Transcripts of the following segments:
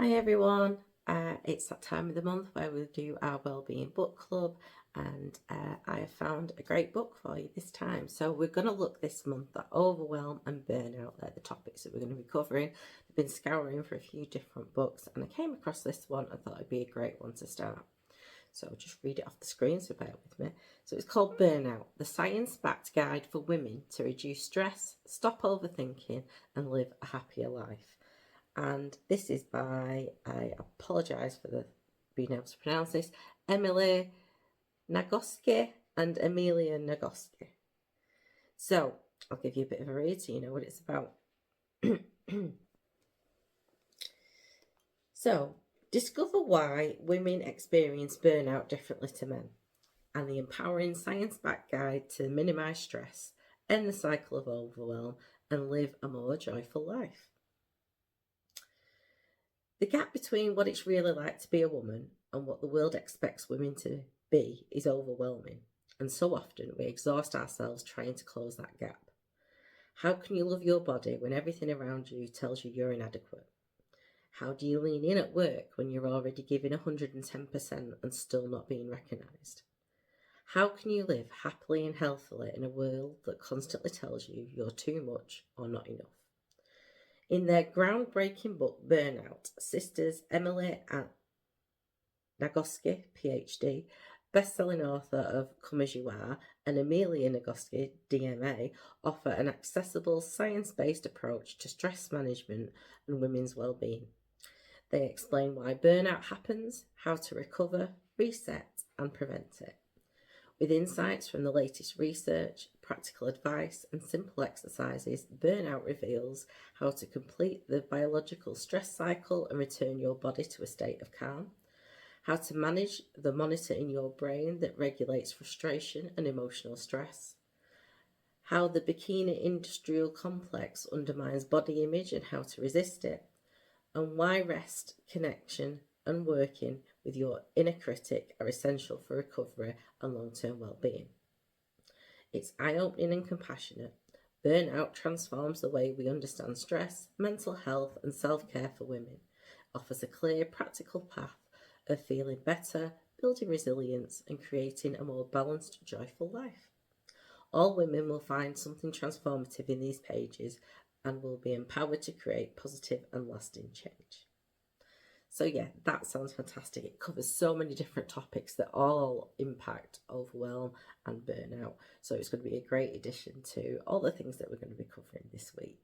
Hi everyone, it's that time of the month where we do our Wellbeing Book Club, and I have found a great book for you this time. So we're going to look this month at overwhelm and burnout. They're the topics that we're going to be covering. I've been scouring for a few different books and I came across this one and thought it'd be a great one to start. So I'll just read it off the screen, so bear with me. So it's called Burnout, the science-backed guide for women to reduce stress, stop overthinking and live a happier life. And this is by, I apologise for being able to pronounce this, Emily Nagoski and Amelia Nagoski. So I'll give you a bit of a read so you know what it's about. So, discover why women experience burnout differently to men, and the empowering science-backed guide to minimise stress, end the cycle of overwhelm and live a more joyful life. The gap between what it's really like to be a woman and what the world expects women to be is overwhelming, and so often we exhaust ourselves trying to close that gap. How can you love your body when everything around you tells you you're inadequate? How do you lean in at work when you're already giving 110% and still not being recognised? How can you live happily and healthily in a world that constantly tells you you're too much or not enough? In their groundbreaking book, Burnout, sisters Emily Nagoski, PhD, best-selling author of Come As You Are, and Amelia Nagoski, DMA, offer an accessible, science-based approach to stress management and women's well-being. They explain why burnout happens, how to recover, reset, and prevent it. With insights from the latest research, practical advice, and simple exercises, Burnout reveals how to complete the biological stress cycle and return your body to a state of calm, how to manage the monitor in your brain that regulates frustration and emotional stress, how the bikini industrial complex undermines body image and how to resist it, and why rest, connection, and working with your inner critic are essential for recovery and long-term well-being. It's eye-opening and compassionate. Burnout transforms the way we understand stress, mental health, and self-care for women. Offers a clear, practical path of feeling better, building resilience, and creating a more balanced, joyful life. All women will find something transformative in these pages and will be empowered to create positive and lasting change. So yeah, that sounds fantastic. It covers so many different topics that all impact overwhelm and burnout. So it's going to be a great addition to all the things that we're going to be covering this week.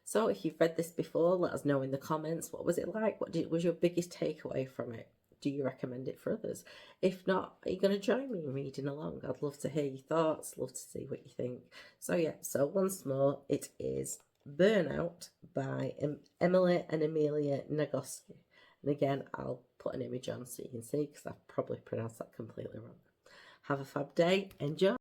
So if you've read this before, let us know in the comments. What was it like? What was your biggest takeaway from it? Do you recommend it for others? If not, are you going to join me in reading along? I'd love to hear your thoughts, love to see what you think. So yeah, so once more, it is Burnout by Emily and Amelia Nagoski. And again, I'll put an image on so you can see, because I've probably pronounced that completely wrong. Have a fab day. Enjoy.